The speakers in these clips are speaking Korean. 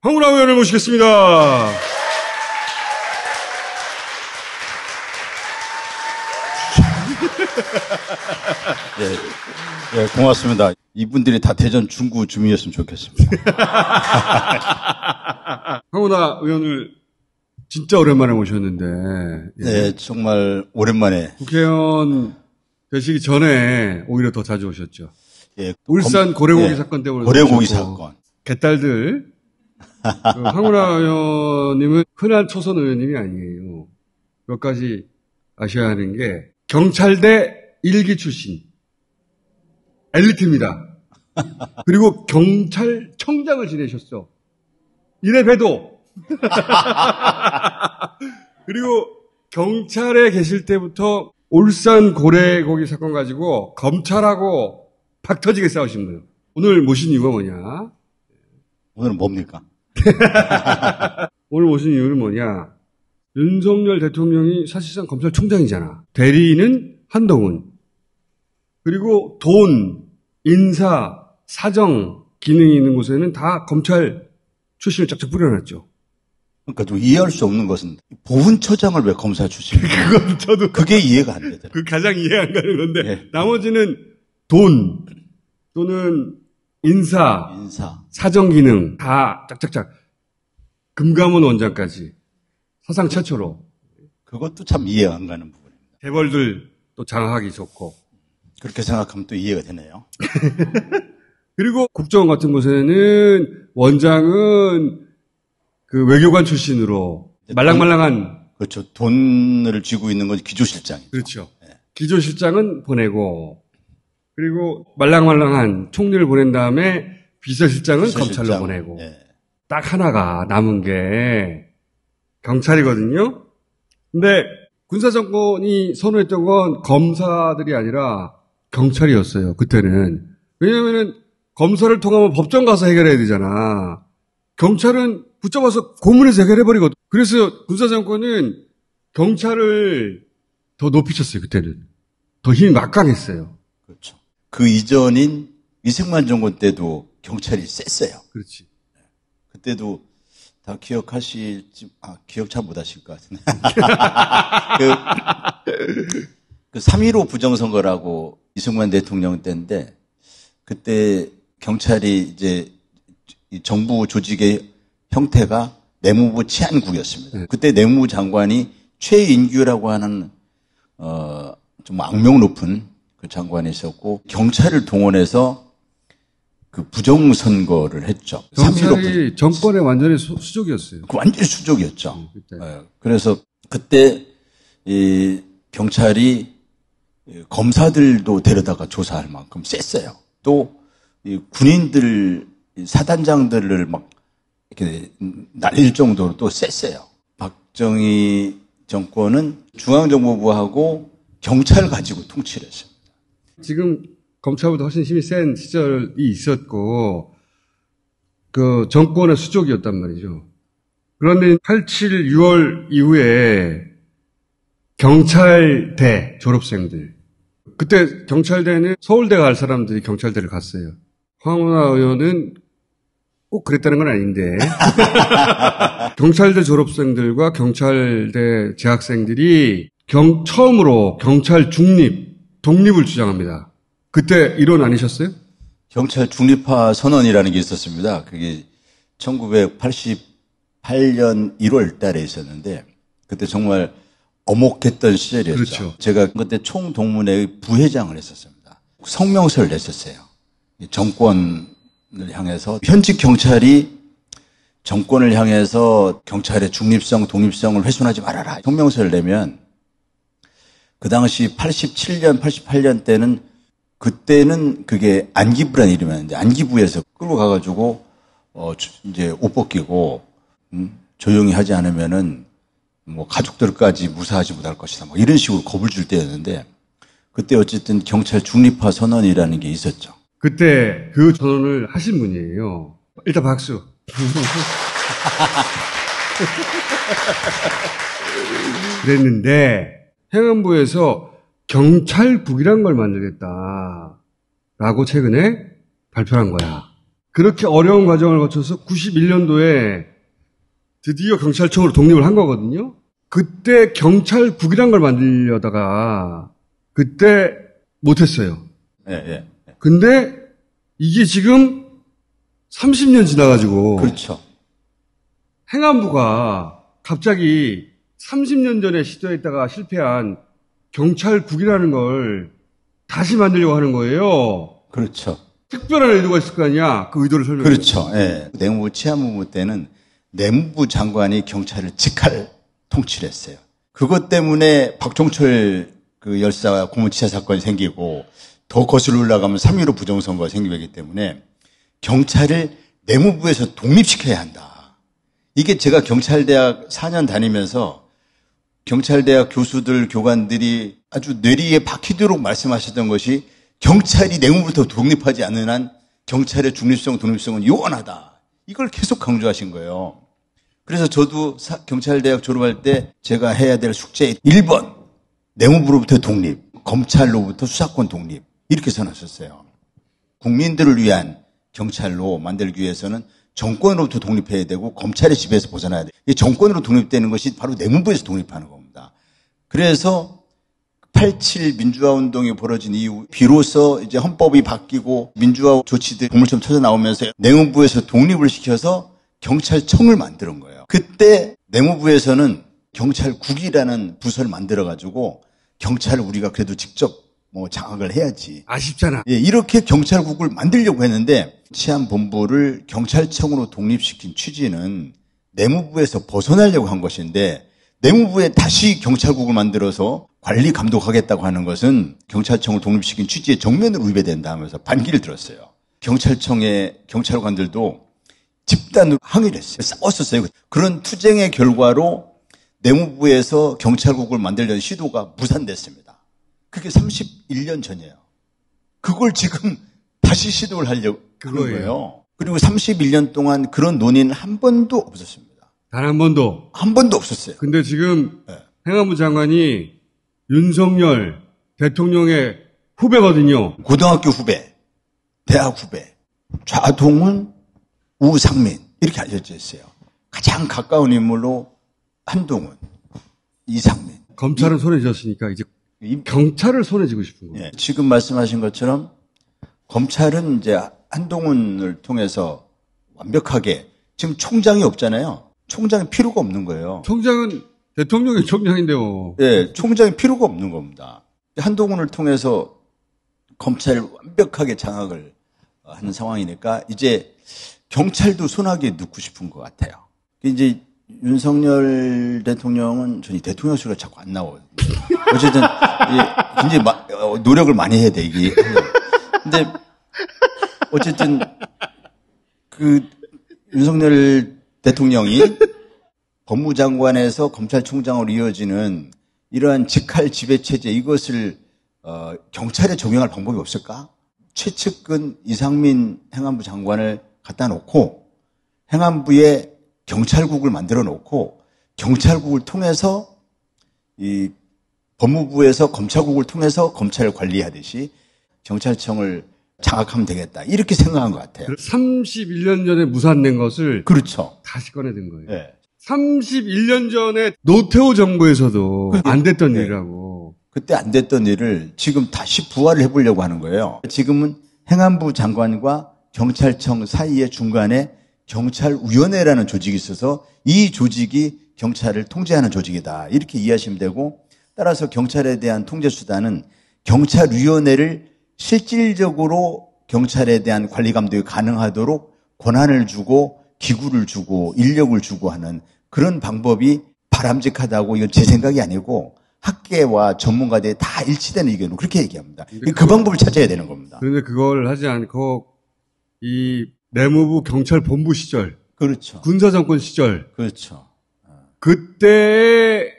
황운하 의원을 모시겠습니다. 예, 고맙습니다. 이분들이 다 대전 중구 주민이었으면 좋겠습니다. 황운하 의원을 진짜 오랜만에 모셨는데. 네, 정말 오랜만에. 국회의원 되시기 전에 오히려 더 자주 오셨죠. 예, 울산 고래고기 사건 때문에. 고래고기 사건. 개딸들. 그 황운하 의원님은 흔한 초선 의원님이 아니에요. 몇 가지 아셔야 하는 게 경찰대 1기 출신 엘리트입니다. 그리고 경찰청장을 지내셨어. 이래 봬도. 그리고 경찰에 계실 때부터 울산 고래고기 사건 가지고 검찰하고 팍 터지게 싸우신 분이에요. 오늘 모신 이유가 뭐냐? 오늘은 뭡니까? 오늘 모신 이유는 뭐냐? 윤석열 대통령이 사실상 검찰총장이잖아. 대리인은 한동훈. 그리고 돈, 인사, 사정 기능이 있는 곳에는 다 검찰 출신을 쫙쫙 뿌려놨죠. 그러니까 좀 이해할 수 없는 것은 보훈처장을 왜 검사 출신이에요? 그건 저도 그게 이해가 안 되더라고요. 그 가장 이해 안 가는 건데 네. 나머지는 돈 또는 인사, 사정 기능 다 쫙쫙쫙 금감원 원장까지 사상 최초로. 그것도 참 이해가 안 가는 부분입니다. 재벌들 또 장악하기 좋고. 그렇게 생각하면 또 이해가 되네요. 그리고 국정원 같은 곳에는 원장은 그 외교관 출신으로 말랑말랑한. 그렇죠. 돈을 쥐고 있는 건 기조실장이죠. 그렇죠. 네. 기조실장은 보내고 그리고 말랑말랑한 총리를 보낸 다음에 비서실장은 검찰로 보내고. 네. 딱 하나가 남은 게 경찰이거든요. 근데 군사정권이 선호했던 건 검사들이 아니라 경찰이었어요. 그때는. 왜냐면은 검사를 통하면 법정 가서 해결해야 되잖아. 경찰은 붙잡아서 고문에서 해결해버리거든. 그래서 군사정권은 경찰을 더 높이셨어요. 그때는. 더 힘이 막강했어요. 그렇죠. 그 이전인 이승만 정권 때도 경찰이 셌어요. 그렇지. 그때도 다 기억하실지, 기억 잘 못하실 것 같은데. 그 3.15 부정선거라고 이승만 대통령 때인데, 그때 경찰이 이제 정부 조직의 형태가 내무부 치안국이었습니다. 그때 내무부 장관이 최인규라고 하는, 좀 악명 높은 그 장관이 있었고, 경찰을 동원해서 그 부정선거를 했죠. 경찰이 정권의 완전히 수족이었어요. 완전히 수족이었죠. 네. 그래서 그때 이 경찰이 검사들도 데려다가 조사할 만큼 셌어요. 또 이 군인들 사단장들을 막 이렇게 날릴 정도로 또 셌어요. 박정희 정권은 중앙정보부하고 경찰 가지고 통치를 했습니다. 지금 검찰보다 훨씬 힘이 센 시절이 있었고, 그 정권의 수족이었단 말이죠. 그런데 87 6월 이후에 경찰대 졸업생들, 그때 경찰대는 서울대 갈 사람들이 경찰대를 갔어요. 황운하 의원은 꼭 그랬다는 건 아닌데, 경찰대 졸업생들과 경찰대 재학생들이 처음으로 경찰 독립을 주장합니다. 그때 일원 아니셨어요? 경찰 중립화 선언이라는 게 있었습니다. 그게 1988년 1월 달에 있었는데 그때 정말 엄혹했던 시절이었죠. 그렇죠. 제가 그때 총동문회의 부회장을 했었습니다. 성명서를 냈었어요. 정권을 향해서 현직 경찰이 정권을 향해서 경찰의 중립성, 독립성을 훼손하지 말아라. 성명서를 내면 그 당시 87년, 88년 때는 그때는 그게 안기부라는 이름이었는데 안기부에서 끌고 가가지고 이제 옷 벗기고 조용히 하지 않으면은 뭐 가족들까지 무사하지 못할 것이다. 뭐 이런 식으로 겁을 줄 때였는데 그때 어쨌든 경찰 중립화 선언이라는 게 있었죠. 그때 그 선언을 하신 분이에요. 일단 박수. 그랬는데 행안부에서 경찰국이란 걸 만들겠다라고 최근에 발표한 거야. 그렇게 어려운 과정을 거쳐서 91년도에 드디어 경찰청으로 독립을 한 거거든요. 그때 경찰국이란 걸 만들려다가 그때 못했어요. 예. 근데 이게 지금 30년 지나가지고 그렇죠. 행안부가 갑자기 30년 전에 시도했다가 실패한 경찰국이라는 걸 다시 만들려고 하는 거예요. 그렇죠. 특별한 의도가 있을 거 아니야. 그 의도를 설명해. 그렇죠. 예. 내무부 치안본부 때는 내무부 장관이 경찰을 직할 통치를 했어요. 그것 때문에 박종철 그 열사와 고무치사 사건이 생기고 더 거슬러 올라가면 3.15 부정선거가 생기기 때문에 경찰을 내무부에서 독립시켜야 한다. 이게 제가 경찰대학 4년 다니면서 경찰대학 교수들, 교관들이 아주 뇌리에 박히도록 말씀하셨던 것이 경찰이 내무부부터 독립하지 않는 한 경찰의 중립성, 독립성은 요원하다. 이걸 계속 강조하신 거예요. 그래서 저도 경찰대학 졸업할 때 제가 해야 될 숙제 1번 내무부로부터 독립, 검찰로부터 수사권 독립 이렇게 써놨었어요. 국민들을 위한 경찰로 만들기 위해서는 정권으로부터 독립해야 되고 검찰의 지배에서 벗어나야 돼요. 이 정권으로 독립되는 것이 바로 내무부에서 독립하는 겁니다. 그래서 87 민주화 운동이 벌어진 이후 비로소 이제 헌법이 바뀌고 민주화 조치들이 보물처럼 터져 나오면서 내무부에서 독립을 시켜서 경찰청을 만드는 거예요. 그때 내무부에서는 경찰국이라는 부서를 만들어가지고 경찰을 우리가 그래도 직접 장악을 해야지. 아쉽잖아. 예, 이렇게 경찰국을 만들려고 했는데 치안본부를 경찰청으로 독립시킨 취지는 내무부에서 벗어나려고 한 것인데 내무부에 다시 경찰국을 만들어서 관리 감독하겠다고 하는 것은 경찰청을 독립시킨 취지에 정면으로 위배된다 하면서 반기를 들었어요. 경찰청의 경찰관들도 집단으로 항의를 했어요. 싸웠었어요. 그런 투쟁의 결과로 내무부에서 경찰국을 만들려는 시도가 무산됐습니다. 그게 31년 전이에요. 그걸 지금 다시 시도를 하려고 그런 거예요. 그리고 31년 동안 그런 논의는 한 번도 없었습니다. 단 한 번도? 한 번도 없었어요. 근데 지금 행안부 장관이 윤석열 대통령의 후배거든요. 고등학교 후배, 대학 후배, 좌동훈, 우상민 이렇게 알려져 있어요. 가장 가까운 인물로 한동훈, 이상민. 검찰은 손에 쥐었으니까 이제 경찰을 손에 쥐고 싶은 거예요. 예, 지금 말씀하신 것처럼 검찰은 이제 한동훈을 통해서 완벽하게 지금 총장이 없잖아요. 총장이 필요가 없는 거예요. 총장은 대통령이 총장인데요. 예, 총장이 필요가 없는 겁니다. 한동훈을 통해서 검찰을 완벽하게 장악을 하는 상황이니까 이제 경찰도 손아귀에 넣고 싶은 것 같아요. 이제 윤석열 대통령은 저희 대통령 소리가 자꾸 안 나와요. 어쨌든 굉장히 노력을 많이 해야 돼 이게. 근데 어쨌든 그 윤석열 대통령이 법무장관에서 검찰총장으로 이어지는 이러한 직할 지배체제 이것을 경찰에 적용할 방법이 없을까? 최측근 이상민 행안부 장관을 갖다 놓고 행안부에 경찰국을 만들어 놓고 경찰국을 통해서 이 법무부에서 검찰국을 통해서 검찰을 관리하듯이 경찰청을 장악하면 되겠다. 이렇게 생각한 것 같아요. 31년 전에 무산된 것을 그렇죠. 다시 꺼내든 거예요. 네. 31년 전에 노태우 정부에서도 안 됐던 일이라고. 그때 안 됐던 일을 지금 다시 부활을 해보려고 하는 거예요. 지금은 행안부 장관과 경찰청 사이의 중간에 경찰위원회라는 조직이 있어서 이 조직이 경찰을 통제하는 조직이다. 이렇게 이해하시면 되고 따라서 경찰에 대한 통제수단은 경찰위원회를 실질적으로 경찰에 대한 관리 감독이 가능하도록 권한을 주고 기구를 주고 인력을 주고 하는 그런 방법이 바람직하다고 이건 제 생각이 아니고 학계와 전문가들이 다 일치되는 의견으로 그렇게 얘기합니다. 그 방법을 찾아야 되는 겁니다. 그런데 그걸 하지 않고 이 내무부 경찰본부 시절, 그렇죠. 군사정권 시절, 그렇죠. 그때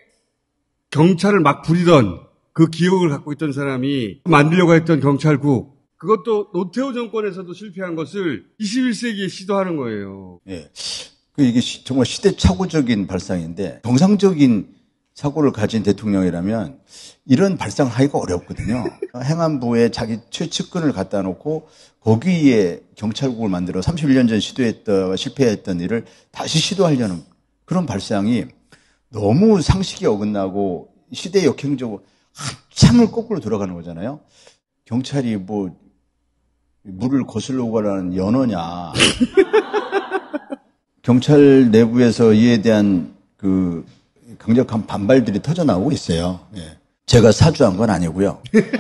경찰을 막 부리던 그 기억을 갖고 있던 사람이 만들려고 했던 경찰국, 그것도 노태우 정권에서도 실패한 것을 21세기에 시도하는 거예요. 예. 이게 정말 시대착오적인 발상인데 정상적인 사고를 가진 대통령이라면 이런 발상을 하기가 어렵거든요. 행안부에 자기 최측근을 갖다 놓고 거기에 경찰국을 만들어 31년 전 시도했다가 실패했던 일을 다시 시도하려는 그런 발상이 너무 상식이 어긋나고 시대 역행적으로 한참을 거꾸로 돌아가는 거잖아요. 경찰이 뭐 물을 거슬러 가라는 연어냐. 경찰 내부에서 이에 대한 그 강력한 반발들이 터져나오고 있어요. 예. 제가 사주한 건 아니고요. 예.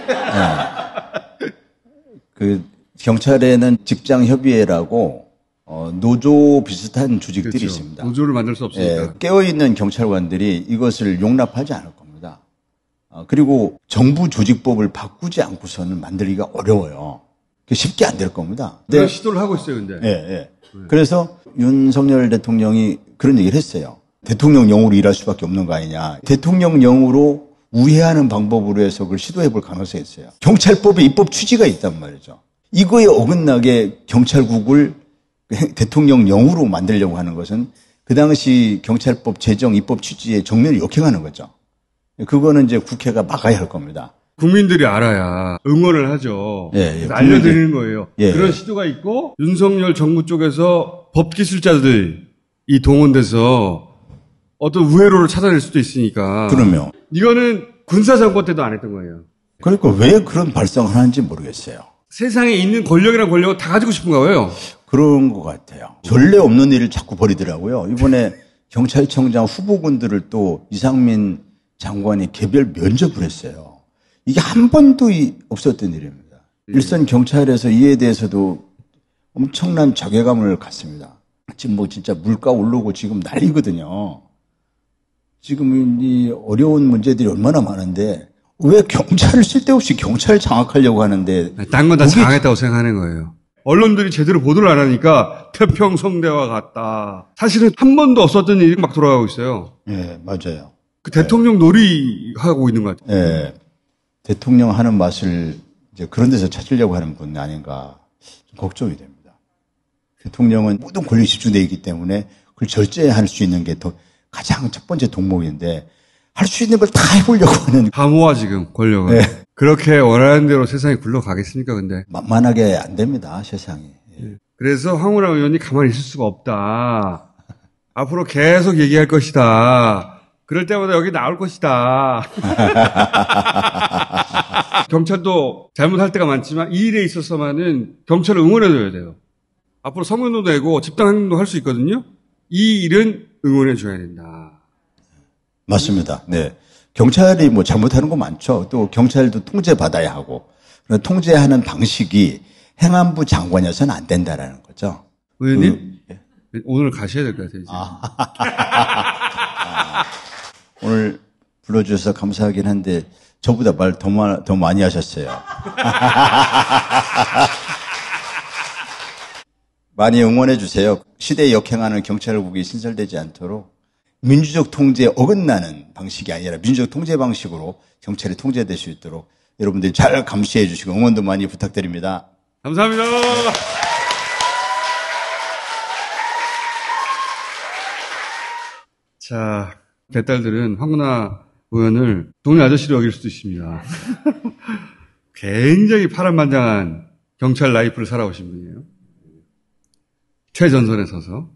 그 경찰에는 직장협의회라고 노조 비슷한 조직들이 그렇죠. 있습니다. 노조를 만들 수 없으니까. 예, 깨어있는 경찰관들이 이것을 용납하지 않을 겁니다. 그리고 정부 조직법을 바꾸지 않고서는 만들기가 어려워요. 쉽게 안 될 겁니다. 그런 시도를 하고 있어요, 근데. 예. 그래서 윤석열 대통령이 그런 얘기를 했어요. 대통령령으로 일할 수밖에 없는 거 아니냐. 대통령령으로 우회하는 방법으로 해서 그걸 시도해 볼 가능성이 있어요. 경찰법에 입법 취지가 있단 말이죠. 이거에 어긋나게 경찰국을 대통령령으로 만들려고 하는 것은 그 당시 경찰법 제정 입법 취지에 정면을 역행하는 거죠. 그거는 이제 국회가 막아야 할 겁니다. 국민들이 알아야 응원을 하죠. 예, 알려드리는 거예요. 예, 그런 시도가 있고 윤석열 정부 쪽에서 법기술자들이 동원돼서 어떤 우회로를 찾아낼 수도 있으니까. 그럼요. 이거는 군사정권 때도 안 했던 거예요. 그러니까 왜 그런 발상을 하는지 모르겠어요. 세상에 있는 권력이란 권력을 다 가지고 싶은가 봐요. 그런 것 같아요. 전례 없는 일을 자꾸 벌이더라고요. 이번에 경찰청장 후보군들을 또 이상민 장관이 개별 면접을 했어요. 이게 한 번도 없었던 일입니다. 일선 경찰에서 이에 대해서도 엄청난 자괴감을 갖습니다. 지금 뭐 진짜 물가 오르고 지금 난리거든요. 지금 이 어려운 문제들이 얼마나 많은데 왜 경찰을 쓸데없이 경찰을 장악하려고 하는데. 딴 건 다 장악했다고 생각하는 거예요. 언론들이 제대로 보도를 안 하니까 태평성대와 같다. 사실은 한 번도 없었던 일이 막 돌아가고 있어요. 예, 맞아요. 그 대통령 놀이하고 있는 것 같아요. 예. 대통령 하는 맛을 이제 그런 데서 찾으려고 하는 분 아닌가 좀 걱정이 됩니다. 대통령은 모든 권력이 집중되어 있기 때문에 그걸 절제할 수 있는 게 더 가장 첫 번째 동목인데 할 수 있는 걸 다 해보려고 하는. 다 모아 지금 권력을. 네. 그렇게 원하는 대로 세상이 굴러가겠습니까 근데. 만만하게 안 됩니다 세상이. 예. 그래서 황운하 의원이 가만히 있을 수가 없다. 앞으로 계속 얘기할 것이다. 그럴 때마다 여기 나올 것이다. 경찰도 잘못할 때가 많지만 이 일에 있어서만은 경찰을 응원해줘야 돼요. 앞으로 성명도 내고 집단행동도 할 수 있거든요. 이 일은 응원해줘야 된다. 맞습니다. 네. 경찰이 뭐 잘못하는 거 많죠. 또 경찰도 통제받아야 하고. 통제하는 방식이 행안부 장관이어서는 안 된다라는 거죠. 의원님, 오늘 가셔야 될 것 같아요. 이제. 오늘 불러주셔서 감사하긴 한데 저보다 말 더 많이 하셨어요. 많이 응원해 주세요. 시대에 역행하는 경찰국이 신설되지 않도록 민주적 통제에 어긋나는 방식이 아니라 민주적 통제 방식으로 경찰이 통제될 수 있도록 여러분들이 잘 감시해 주시고 응원도 많이 부탁드립니다. 감사합니다. 자, 개딸들은 황운하 의원을 동네 아저씨로 여길 수도 있습니다. 굉장히 파란만장한 경찰 라이프를 살아오신 분이에요. 최전선에 서서.